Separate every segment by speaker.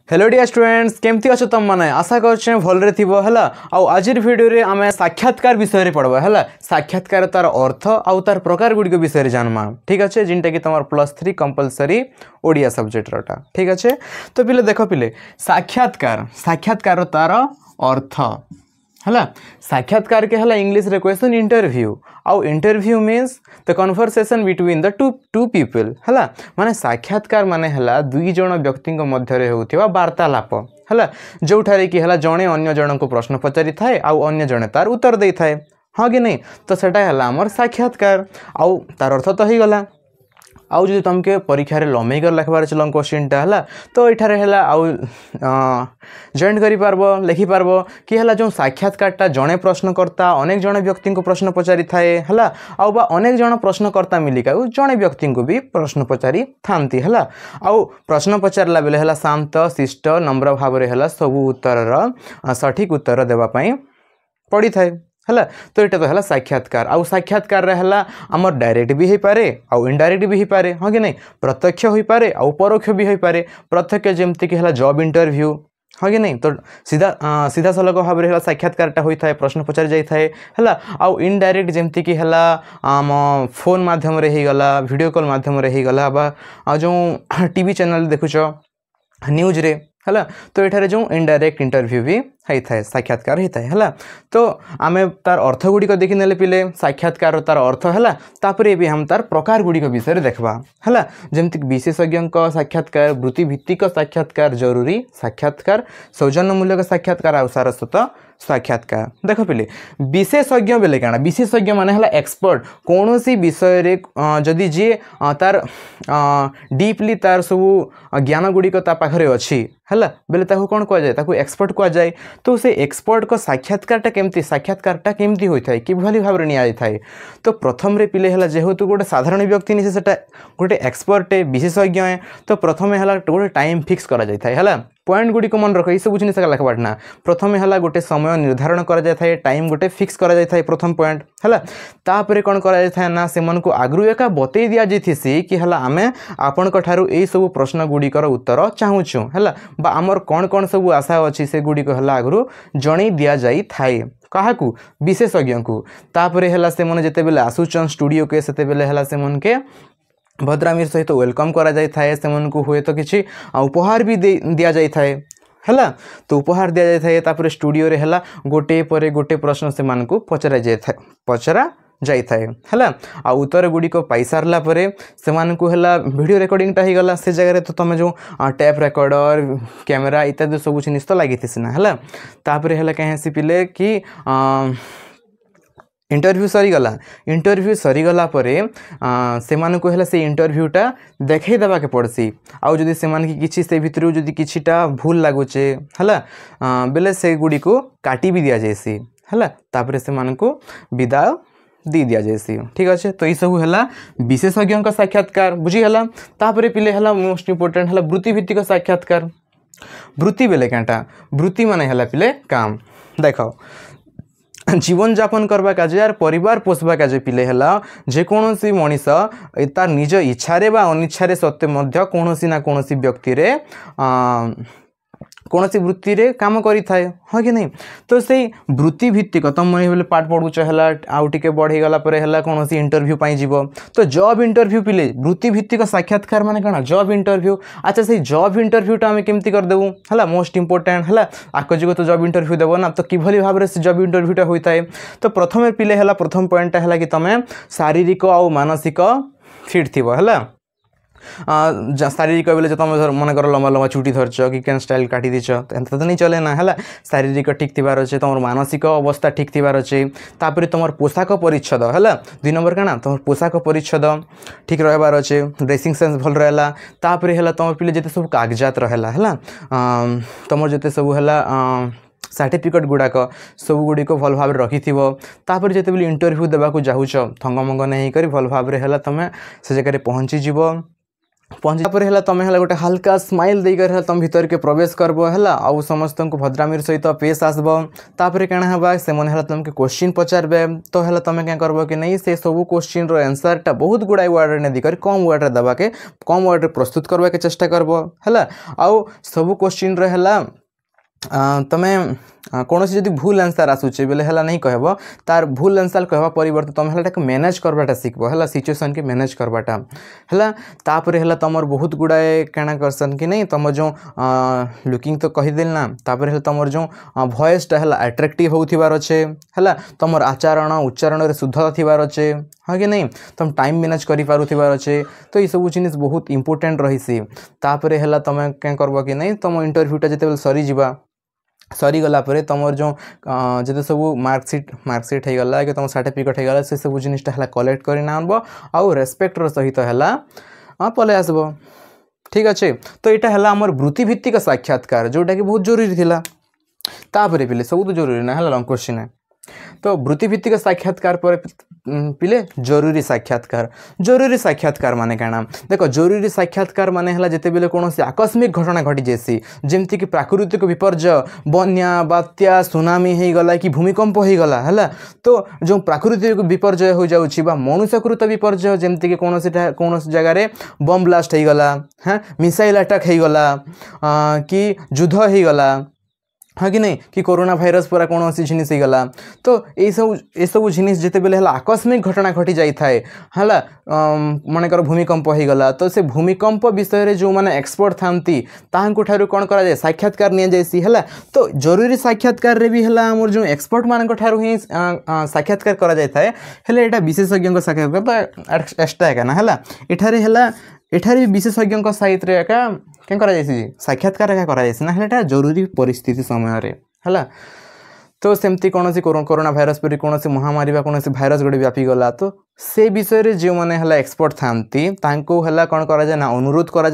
Speaker 1: Hello dear students केमती अच्छे तुम मैंने आशा कर भलरे थी है आज भिडियो आम साक्षात्कार विषय पढ़वा है साक्षात्कार तार अर्थ आउ तार प्रकार गुड़िक विषय जानमा ठीक अच्छे जिनटा कि तुम +3 कंपलसरी ओडिया सब्जेक्ट रटा ठीक अच्छे। तो पिले देख पिले साक्षात्कार साक्षात्कार तार अर्थ है साक्षात्कार के है इंग्लिश रे क्वेश्चन इंटरव्यू आउ interview means the conversation between the two people है माने साक्षात्कार माने है दुई जन व्यक्ति मध्य होता वार्तालाप है जो ठारे कि है जड़े अन्य जन को प्रश्न पचारि थाए आउ अन्य जड़े तार उत्तर दे थाए हाँ कि नहीं। तो सेटा है आमर साक्षात्कार आउ तार अर्थ तो हो गला। आउ जो तुमके परीक्षा रे लमेकर लिखबार चल क्वेश्चनटा है तो ये है आउ जॉइन करि पारबो लिखि पारबो कि है जो साक्षात्कारटा जड़े प्रश्नकर्ता अनेक जन व्यक्ति को प्रश्न पचारि थाए है आउ बा अनेक जन प्रश्नकर्ता मिलिका जड़े व्यक्ति को भी प्रश्न पचारि थांती है आउ प्रश्न पचारला बेले है शांत शिष्ट नम्र भाव है सबू उत्तर सठिक उत्तर देवाई पड़ी थाए है। तो यहाँ तो है साक्षात्कार आउ साक्षात्कार है आमर डायरेक्ट भी हो पारे आउ इनडायरेक्ट भी हो पारे हाँ कि नहीं प्रत्यक्ष हो पारे आउ परोक्ष भी हो पारे। प्रत्यक्ष जमती कि है जॉब इंटरव्यू हाँ कि नहीं तो सीधा सीधा सलग भाव में साक्षात्कारटा होता है प्रश्न पचारि जाए है आउ इनडायरेक्ट जमती कि है आम फोन मध्यम गला वीडियो कॉल मध्यम गला बा जो टीवी चैनल देखुच न्यूज रे है। तो ये जो इनडायरेक्ट इंटरव्यू भी होता है साक्षात्कार होता है। तो आम तार अर्थ गुड़िक देखी नेले पिले साक्षात्कार तार अर्थ है तापर भी हम तार प्रकार गुड़िक विषय देखा है जमती विशेषज्ञ साक्षात्कार वृत्तिभित्तिक साक्षात्कार जरूरी साक्षात्कार सौजन्यमूलक साक्षात्कार आ सारस्वत साक्षात्कार। देख पिले विशेषज्ञ बेले क्या विशेषज्ञ माने है एक्सपर्ट कौन सी विषय रे जदि जी तार डीपली तार सब ज्ञान गुड़िक पाखे अच्छी है बेले कौन कह जाए एक्सपर्ट कह जाए। तो से एक्सपर्ट को साक्षात्कारटा केमती होता है कि भाव में नि थाए। तो प्रथम रे पिले है जेहेतु गोटे साधारण व्यक्ति नहीं से गोटे एक्सपर्ट विशेषज्ञ है तो प्रथम है गोटे टाइम फिक्स करा जाए है पॉइंट गुड़िक मन रख सब जिन लिखबाट ना प्रथम है गोटे समय निर्धारण कर टाइम गोटे फिक्स कर प्रथम पॉइंट है तापर कौन कर ना से आगु एका बतई दि जाती कि है आम आपण यही सब प्रश्न गुड़िकर उत्तर चाहूँ है आमर कौन कौन सब आशा अच्छी से गुड़िक है आगु जन दि जाए क्या विशेषज्ञ को तापर है से जिते बेले आसुचन स्टूडियो के से बेले है से मन के भद्रामीर सहित वेलकम करा जाय थाए से मन को हुए तो किसी उपहार भी दिया जाय थाए है। तो उपहार दिया जाय थाए तापर स्टूडियो रे है गोटे पर गोटे प्रश्न से मन को पचरा जाय थाए है आ उत्तर गुड़िक पाई सारला परे से मानकु है वीडियो रिकॉर्डिंगटा हो गला से जगह तो तुम जो टैप रिकॉर्डर कैमेरा इत्यादि सब जिनिस तो लगी सीना है तापर है कहीं पिले कि इंटरव्यू सरीगला परे से मानकु है से इंटरव्यूटा देखई देवा के पड़सी आउ जदि से मान कि से भितर जदि किछिटा भूल लागुचे है बेले से गुड़ी को काटी भी दि जाएसी है तापर से मानकु विदाय दी दिया जाएसी ठीक अच्छे। तो ये सब है विशेषज्ञ साक्षात्कार बुझीगला। तापर पिले है मोस्ट इंपोर्टेंट है वृत्तिभित्तिक साक्षात्कार। वृत्ति बेले क्या वृत्ति माने है पिले काम देख जीवन यापन करबा काजे यार परिवार पोषबा काजे पिले है जेकोसी मनीष तार निज इच्छारे बा अनिच्छारे सत्वे मध्य कोनोसी ना कोनोसी व्यक्ति रे कौन सी वृत्ति रे काम करी थाए हाँ कि नहीं। तो से वृत्ति भित्तिक तुम मैंने पाठ पढ़ुच है आउ टे बढ़ीगला है कौन सी इंटरव्यू पाई जीव तो जॉब इंटरव्यू पिले वृत्ति भित्तिक साक्षात्कार माने कौन जॉब इंटरव्यू। अच्छा से जॉब इंटरव्यूटा आम केमती करदेबू है मोस्ट इंपोर्टेंट है आकजुग तो जॉब इंटरव्यू देव ना तो किभली भाव में जॉब इंटरव्यूटा होता है। तो प्रथम पिले है प्रथम पॉइंटा है कि तुम शारीरिक आउ मानसिक फिट थी है शारीरिक बेले जो तुम मन कर लंबा लंबा छुट्टी धरच कि कैन स्टाइल काटी दीच तो नहीं चले ना है शारीरिक ठीक थिबार अच्छे तुम मानसिक अवस्था ठीक थिबार अच्छे तापर तुम पोशाक परिच्छद है 2 नंबर क्या तुम पोशाक परिच्छद ठीक रहार अच्छे ड्रेसिंग सेन्स भल रहा तापर है तुम पिले जिते सब कागजात रहा है तुम जिते सब है सर्टिफिकेट गुड़ाक सब गुड़िक भल भाव रखि तापर जिते बेले इंटरव्यू देवाक जाऊच थंगमंग नहीं कर भल भाव है तुम से जगह पहुँचीज पहुँचा पर है तुम है गोटे हल्का स्माइल देकर तुम भीतर के प्रवेश करब है आउ समस्त को भद्रामीर सहित पेश आसब तापर क्या हाँ से मैंने तुमको क्वेश्चन पचारे तो है तुम क्या करब कि नहीं से सब क्वेश्चन आंसरटा बहुत गुड़ाए वर्ड ने देकर कम वर्ड देवाके कम वर्ड प्रस्तुत करवा के चेष्टा करब है आउ सब क्वेश्चन है तुम्हें कौन जब भूल आंसर आसूचे बेले है नहीं कहब तार भूल आंसर कहवा परिवर्ते तुम है मैनेज करवाटा शिखब है सिचुएसन के मैनेज करवाटा है तापर है तुम बहुत गुड़ाए क्या करसन कि नहीं तुम जो लुकिंग तो कहीदेल ना तापर है तुम जो भॉइसटा है अट्राक्टिव होथिबार अच्छे है तुम आचरण उच्चारण शुद्धता थिबार अच्छे हाँ कि नहीं तुम टाइम मैनेज करि पारुथिबार अच्छे तो ये सब जिनिस बहुत इंपोर्टेंट रही तापर है तुम क्या करब कि नहीं तुम इंटरव्यूटा जिते सरी जा सरीगला तुम जो जिते सब मार्कसीट होगा कि तुम सर्टिफिकेट होगा से सब जिनिसटा है कलेक्ट कर आनब आउ रेस्पेक्टर सहित है पलि आसब ठीक अच्छे। तो यहाँ है आमर वृत्तिभित्तिक साक्षात्कार जोटा कि बहुत जरूरी थिला तापर पिले सब तो जरूरी ना है लॉन्ग क्वेश्चन है तो वृत्तिभित्तिक साक्षात्कार पर पिले जरूरी साक्षात्कार माने क्या देख जरूरी साक्षात्कार माने है जिते बेले कौन आकस्मिक घटना घटी जासी जमती कि प्राकृतिक विपर्य बन्या बात्या सुनामी हो गला कि भूमिकंप हो गला है तो जो प्राकृतिक विपर्य हो जाउछि बा मनुष्यकृत विपर्य जमती कि कौन जगार बम ब्लास्ट हो गला हाँ मिसाइल अटैक हो गला कि युद्ध हो गला हाँ कि नहीं कि कोरोना भाइरस पूरा कौन सी जिनिस गला तो ये सब जिनिस जिते बेले आकस्मिक घटना घटी जाए है मनकर भूमिकंप हो गला तो से भूमिकंप विषय जो मैंने एक्सपर्ट थांती ठारू कौन करा जाए साक्षात्कार नि जाइसी है तो जरूरी साक्षात्कार रे भी है आमर जो एक्सपर्ट मान ठारू ही साक्षात्कार करा जाए है यहाँ विशेषज्ञ साक्षात्कार तो एक्सट्रा है ना है एठारे विशेषज्ञ सहित एका क्या करा साक्षात्कार एका करा ना है जरूरी परिस्थिति समय है तो सेमती कौन कोरोना भाइरस पर कौन महामारी कौन भाइरस गोटे व्यापी गला तो से विषय रे जो मैंने है एक्सपर्ट थांती तांको है कौन करा जाए ना अनुरोध करा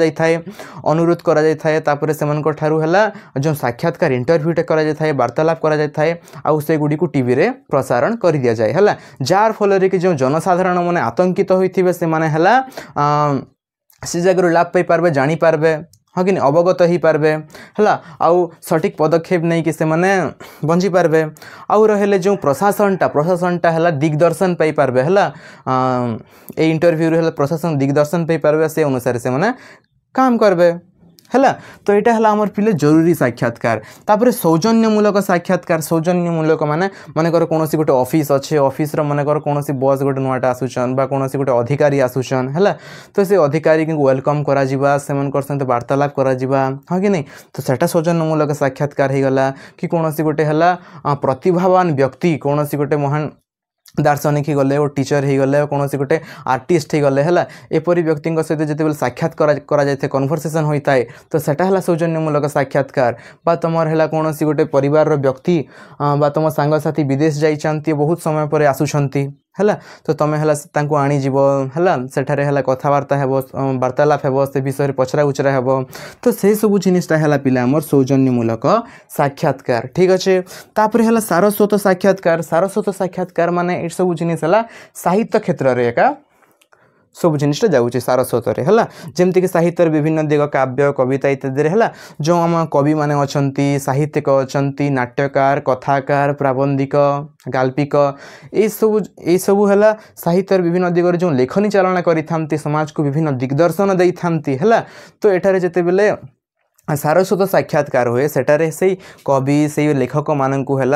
Speaker 1: जाए तापर से ठारू है जो साक्षात्कार इंटरव्यूटे करा जाए वार्तालाप करा जाए आउ से गुडी को टीवी रे प्रसारण कर दिया जाए है जार फल कि जो जनसाधारण मैंने आतंकित होइथिबे से माने है से जगह लाभ पाई पारबे जानी पारबे हाँ कि अवगत हो पारबे है आउ सठिक पदक्षेप नहीं कि से माने बंची पारबे आउ रहे जो प्रशासनटा है दिग्दर्शन पाई पारबे है ए इंटरव्यू रे प्रशासन दिग्दर्शन पाई पारबे से अनुसार से माने काम करबे है तो यहाँ है आमर पिले जरूरी साक्षात्कार तापर सौजन्यमूलक साक्षात्कार सौजन्यमूलक माने मनकर कौन गोटे ऑफिस अच्छे ऑफिस मनकर कौन बस गोटे नुआटा आसुचन बा कौन गोटे अधिकारी आसुचन है तो से अधिकारी को वेलकम करा जिबा सहित वार्तालाप करा जिबा हाँ कि नहीं तो सेटा सौजन्यमूलक साक्षात्कार हो गला कि कौन गोटे है प्रतिभावान व्यक्ति कौन गोटे महान दार्शनिक ही गले और टीचर ही गले कौन गोटे आर्टिस्ट ही गले है एपरी व्यक्ति सहित जिते साक्षात करा जाए कन्वर्सेसन होता है तो सेटा है सौजन्यमूलक साक्षात्कार बा तुम है कौन गोटे परिवार व्यक्ति बा तुम सांगसाथी विदेश जाइछन्ति बहुत समय पर आसुछन्ति है तो तुम है आणीजीव है सेठारे है कथबार्ता हे वार्तालाप हे से विषय पचरा उचरा हे तो से सब जिनिसटा है पिला आमर सौजन्यमूलक साक्षात्कार ठीक अच्छे तापर है सारस्वत साक्षात्कार माने ये सब जिनिस है साहित्य क्षेत्र रे एका सब जिनिसटा जाऊँचे सारस्वत है जमती कि साहित्य विभिन्न दिग काव्य कविता इत्यादि है जो आम कवि माने अछंती साहित्यिक अछंती नाट्यकार कथाकार प्राबंधिक गाल्पिक ये सब है साहित्य विभिन्न दिगरे जो लेखनी चालना करि समाज को विभिन्न दिग्दर्शन दे थांती है तो एठारे जेते बेले सारस्वत साक्षात्कार हुए सेटारे से कवि से लेखक मानू है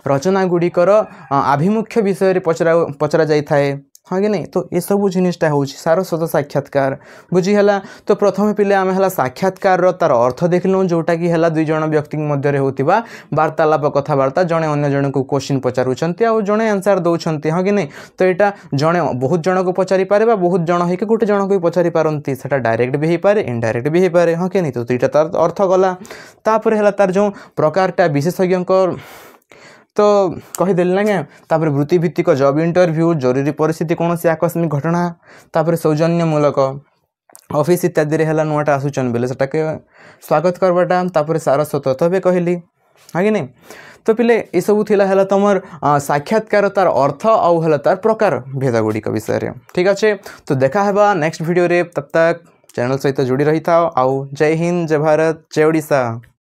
Speaker 1: रचना गुड़िकर आभिमुख्य विषय पचरा जाए हाँ कि नहीं तो ये सब जिनिसटा हूँ सारस्वत साक्षात्कार बुझीगला तो प्रथम पिले आम है साक्षात्कार तार अर्थ देखलु जोटा कि है दुई जन व्यक्ति मध्य होता वार्तालाप कथबार्ता जड़े अन्य जन को क्वेश्चन पचारुंट आउ जड़े आंसर दौरान हाँ कि नहीं तो यहाँ जड़े बहुत जन को पचारि पारे बहुत जन हो गोटे जन को पचारि पारती से डायरेक्ट भी हो पारे इनडायरेक्ट भी हो पारे हाँ कि नहीं तो यहाँ तार अर्थ गला तापर है तार जो प्रकारटा विशेषज्ञ तो कहीदेली ना क्या तापर वृत्तिभित्तिक जॉब इंटरव्यू जरूरी परिस्थिति कौन से आकस्मिक घटना तापर सौजन्यमूलक ऑफिस इत्यादि है नुआटा आसुचन बेले सेटा के स्वागत करवाटा तापर सारस्वत तबे कहली हाँ कि नहीं तो पिले ये सब थिला है तुम साक्षात्कार तार अर्थ आउ है तार प्रकार भेद गुड़िक विषय ठीक अच्छे तो देखा है नेक्स्ट वीडियो रे तब तक चैनल सहित जोड़ी रही था। आउ जय हिंद, जय भारत, जय ओडिशा।